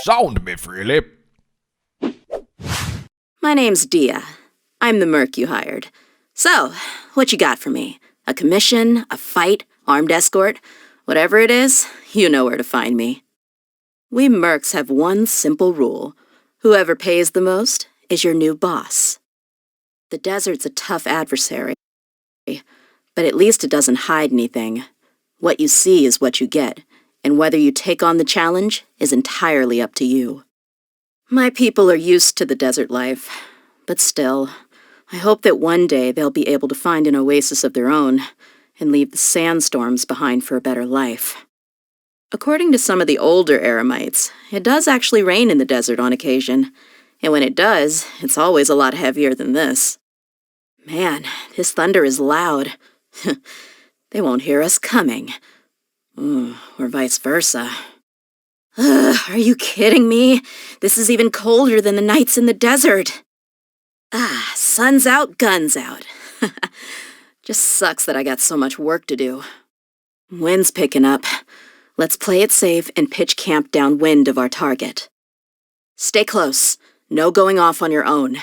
SoundMeFreely. My name's Dehya. I'm the merc you hired. So, what you got for me? A commission, a fight, armed escort? Whatever it is, you know where to find me. We mercs have one simple rule. Whoever pays the most is your new boss. The desert's a tough adversary, but at least it doesn't hide anything. What you see is what you get, and whether you take on the challenge is entirely up to you. My people are used to the desert life, but still, I hope that one day they'll be able to find an oasis of their own and leave the sandstorms behind for a better life. According to some of the older Eremites, it does actually rain in the desert on occasion, and when it does, it's always a lot heavier than this. Man, this thunder is loud. They won't hear us coming. Or vice versa. Are you kidding me? This is even colder than the nights in the desert. Sun's out, guns out. Just sucks that I got so much work to do. Wind's picking up. Let's play it safe and pitch camp downwind of our target. Stay close. No going off on your own.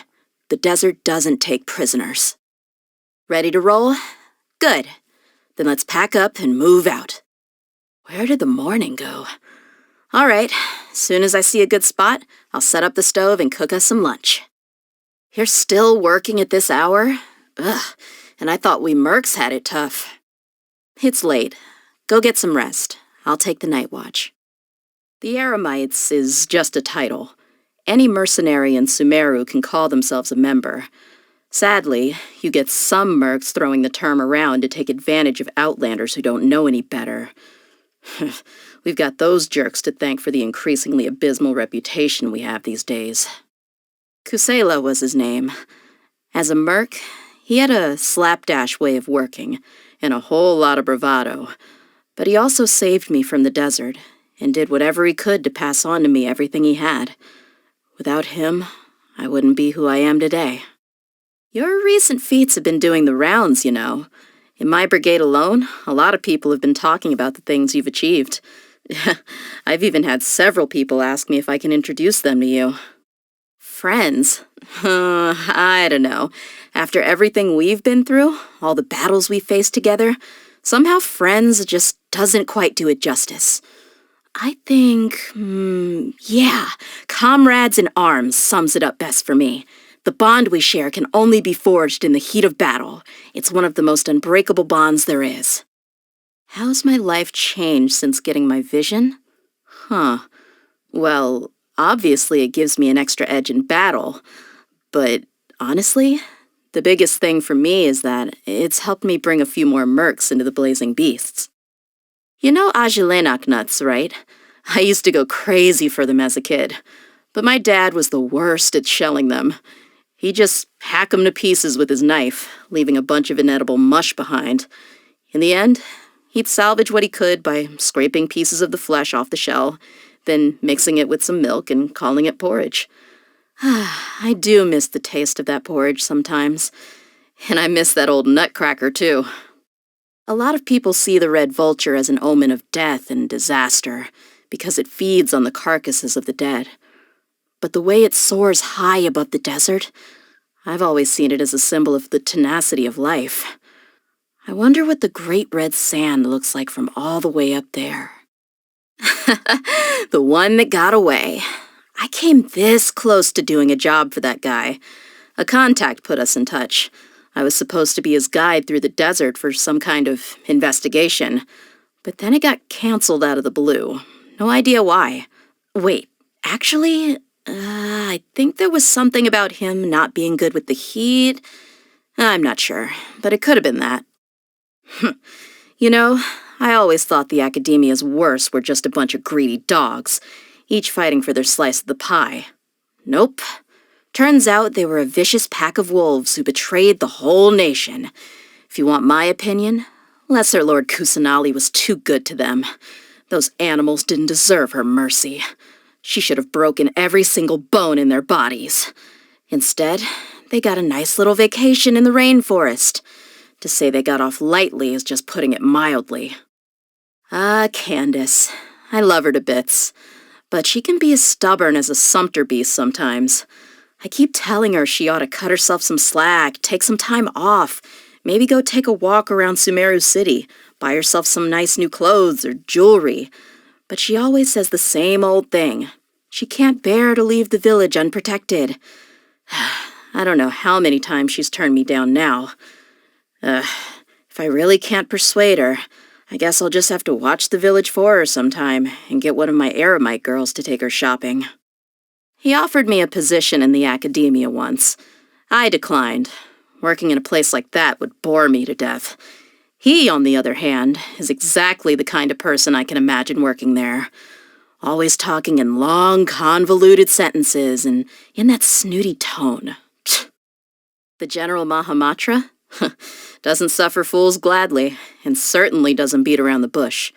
The desert doesn't take prisoners. Ready to roll? Good. Then let's pack up and move out. Where did the morning go? All right. As soon as I see a good spot, I'll set up the stove and cook us some lunch. You're still working at this hour? Ugh, and I thought we mercs had it tough. It's late. Go get some rest. I'll take the night watch. The Eremites is just a title. Any mercenary in Sumeru can call themselves a member. Sadly, you get some mercs throwing the term around to take advantage of outlanders who don't know any better. We've got those jerks to thank for the increasingly abysmal reputation we have these days. Kusela was his name. As a merc, he had a slapdash way of working, and a whole lot of bravado. But he also saved me from the desert, and did whatever he could to pass on to me everything he had. Without him, I wouldn't be who I am today. Your recent feats have been doing the rounds, you know. In my brigade alone, a lot of people have been talking about the things you've achieved. I've even had several people ask me if I can introduce them to you. Friends? I don't know. After everything we've been through, all the battles we faced together, somehow friends just doesn't quite do it justice. I think, comrades in arms sums it up best for me. The bond we share can only be forged in the heat of battle. It's one of the most unbreakable bonds there is. How's my life changed since getting my vision? Well, obviously it gives me an extra edge in battle. But honestly, the biggest thing for me is that it's helped me bring a few more mercs into the Blazing Beasts. You know Ajilenak nuts, right? I used to go crazy for them as a kid. But my dad was the worst at shelling them. He'd just hack them to pieces with his knife, leaving a bunch of inedible mush behind. In the end, he'd salvage what he could by scraping pieces of the flesh off the shell, then mixing it with some milk and calling it porridge. I do miss the taste of that porridge sometimes. And I miss that old nutcracker, too. A lot of people see the red vulture as an omen of death and disaster, because it feeds on the carcasses of the dead. But the way it soars high above the desert, I've always seen it as a symbol of the tenacity of life. I wonder what the great red sand looks like from all the way up there. The one that got away. I came this close to doing a job for that guy. A contact put us in touch. I was supposed to be his guide through the desert for some kind of investigation. But then it got canceled out of the blue. No idea why. Wait, actually, I think there was something about him not being good with the heat. I'm not sure, but it could have been that. You know, I always thought the Academia's worst were just a bunch of greedy dogs, each fighting for their slice of the pie. Nope. Turns out they were a vicious pack of wolves who betrayed the whole nation. If you want my opinion, Lesser Lord Kusanali was too good to them. Those animals didn't deserve her mercy. She should have broken every single bone in their bodies. Instead, they got a nice little vacation in the rainforest. To say they got off lightly is just putting it mildly. Candace. I love her to bits. But she can be as stubborn as a sumpter beast sometimes. I keep telling her she ought to cut herself some slack, take some time off, maybe go take a walk around Sumeru City, buy herself some nice new clothes or jewelry. But she always says the same old thing. She can't bear to leave the village unprotected. I don't know how many times she's turned me down now. If I really can't persuade her, I guess I'll just have to watch the village for her sometime and get one of my Eremite girls to take her shopping. He offered me a position in the academia once. I declined. Working in a place like that would bore me to death. He, on the other hand, is exactly the kind of person I can imagine working there. Always talking in long, convoluted sentences and in that snooty tone. The General Mahamatra? Doesn't suffer fools gladly, and certainly doesn't beat around the bush.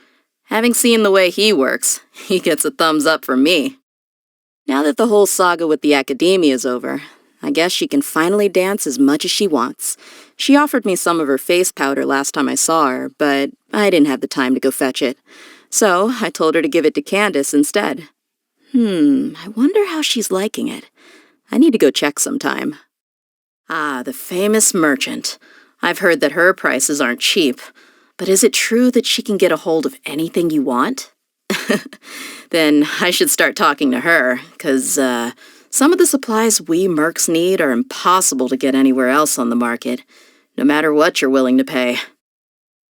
Having seen the way he works, he gets a thumbs up from me. Now that the whole saga with the academia is over, I guess she can finally dance as much as she wants. She offered me some of her face powder last time I saw her, but I didn't have the time to go fetch it. So I told her to give it to Candace instead. I wonder how she's liking it. I need to go check sometime. Ah, the famous merchant. I've heard that her prices aren't cheap, but is it true that she can get a hold of anything you want? Then I should start talking to her, 'cause some of the supplies we mercs need are impossible to get anywhere else on the market, no matter what you're willing to pay.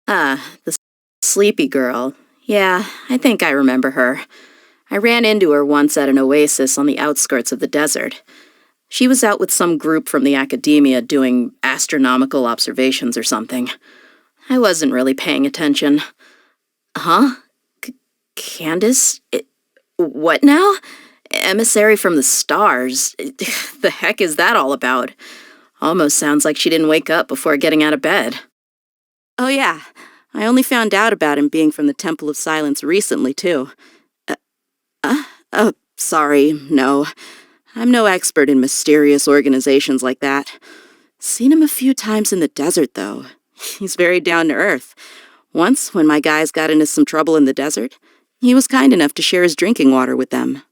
The sleepy girl. Yeah, I think I remember her. I ran into her once at an oasis on the outskirts of the desert. She was out with some group from the academia doing astronomical observations or something. I wasn't really paying attention. Huh? Candace? What now? Emissary from the stars? The heck is that all about? Almost sounds like she didn't wake up before getting out of bed. Oh yeah, I only found out about him being from the Temple of Silence recently, too. Sorry, no. I'm no expert in mysterious organizations like that. Seen him a few times in the desert, though. He's very down to earth. Once, when my guys got into some trouble in the desert, he was kind enough to share his drinking water with them.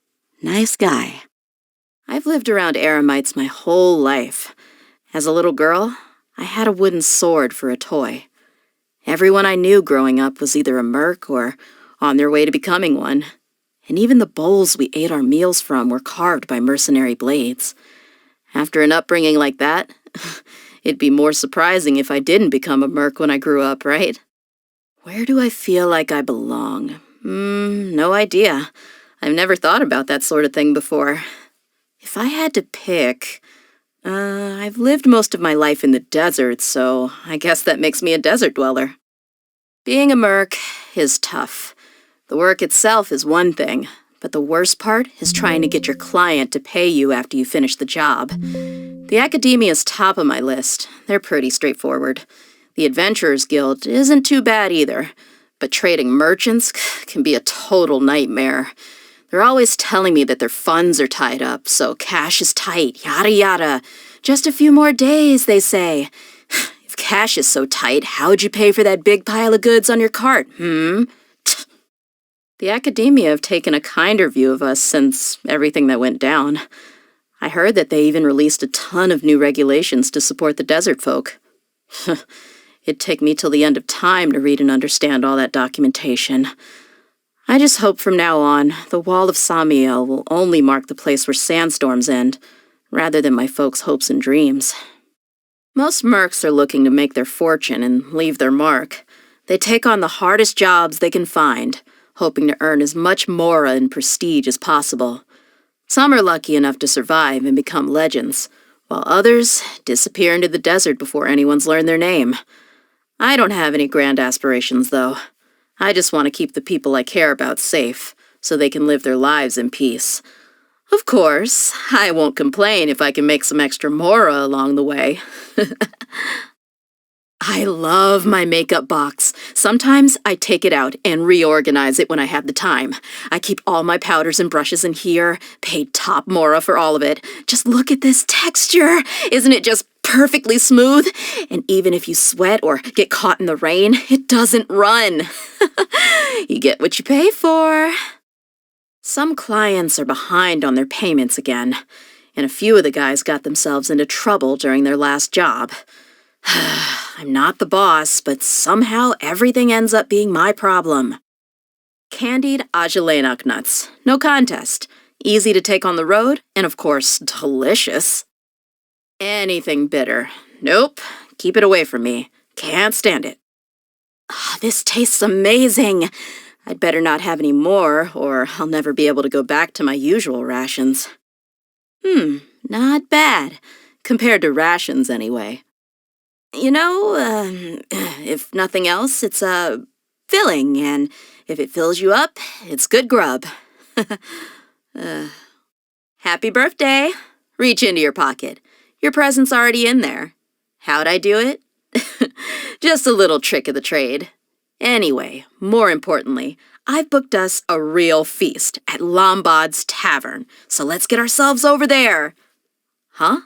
Nice guy. I've lived around Eremites my whole life. As a little girl, I had a wooden sword for a toy. Everyone I knew growing up was either a merc or on their way to becoming one. And even the bowls we ate our meals from were carved by mercenary blades. After an upbringing like that, it'd be more surprising if I didn't become a merc when I grew up, right? Where do I feel like I belong? No idea. I've never thought about that sort of thing before. If I had to pick, I've lived most of my life in the desert, so I guess that makes me a desert dweller. Being a merc is tough. The work itself is one thing, but the worst part is trying to get your client to pay you after you finish the job. The academia's top of my list. They're pretty straightforward. The Adventurers Guild isn't too bad either, but trading merchants can be a total nightmare. They're always telling me that their funds are tied up, so cash is tight, yada yada. Just a few more days, they say. If cash is so tight, how'd you pay for that big pile of goods on your cart, The academia have taken a kinder view of us since everything that went down. I heard that they even released a ton of new regulations to support the desert folk. It'd take me till the end of time to read and understand all that documentation. I just hope from now on, the Wall of Samiel will only mark the place where sandstorms end, rather than my folks' hopes and dreams. Most mercs are looking to make their fortune and leave their mark. They take on the hardest jobs they can find, hoping to earn as much mora and prestige as possible. Some are lucky enough to survive and become legends, while others disappear into the desert before anyone's learned their name. I don't have any grand aspirations, though. I just want to keep the people I care about safe, so they can live their lives in peace. Of course, I won't complain if I can make some extra mora along the way. I love my makeup box. Sometimes I take it out and reorganize it when I have the time. I keep all my powders and brushes in here, paid top mora for all of it. Just look at this texture. Isn't it just perfectly smooth? And even if you sweat or get caught in the rain, it doesn't run. You get what you pay for. Some clients are behind on their payments again, and a few of the guys got themselves into trouble during their last job. I'm not the boss, but somehow everything ends up being my problem. Candied Agelenok nuts. No contest. Easy to take on the road, and of course, delicious. Anything bitter. Nope. Keep it away from me. Can't stand it. This tastes amazing. I'd better not have any more, or I'll never be able to go back to my usual rations. Not bad. Compared to rations, anyway. You know, if nothing else, it's, filling, and if it fills you up, it's good grub. Happy birthday! Reach into your pocket. Your present's already in there. How'd I do it? Just a little trick of the trade. Anyway, more importantly, I've booked us a real feast at Lombard's Tavern, so let's get ourselves over there. Huh?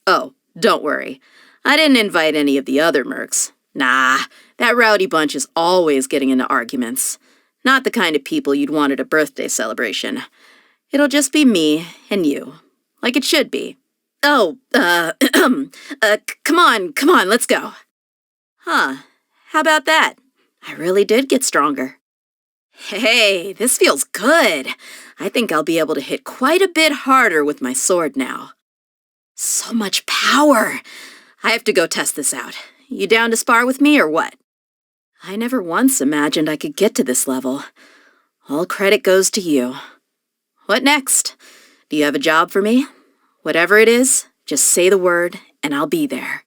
Oh, don't worry. I didn't invite any of the other mercs. Nah, that rowdy bunch is always getting into arguments. Not the kind of people you'd want at a birthday celebration. It'll just be me and you. Like it should be. Oh, come on, let's go. Huh, how about that? I really did get stronger. Hey, this feels good. I think I'll be able to hit quite a bit harder with my sword now. So much power. I have to go test this out. You down to spar with me or what? I never once imagined I could get to this level. All credit goes to you. What next? Do you have a job for me? Whatever it is, just say the word and I'll be there.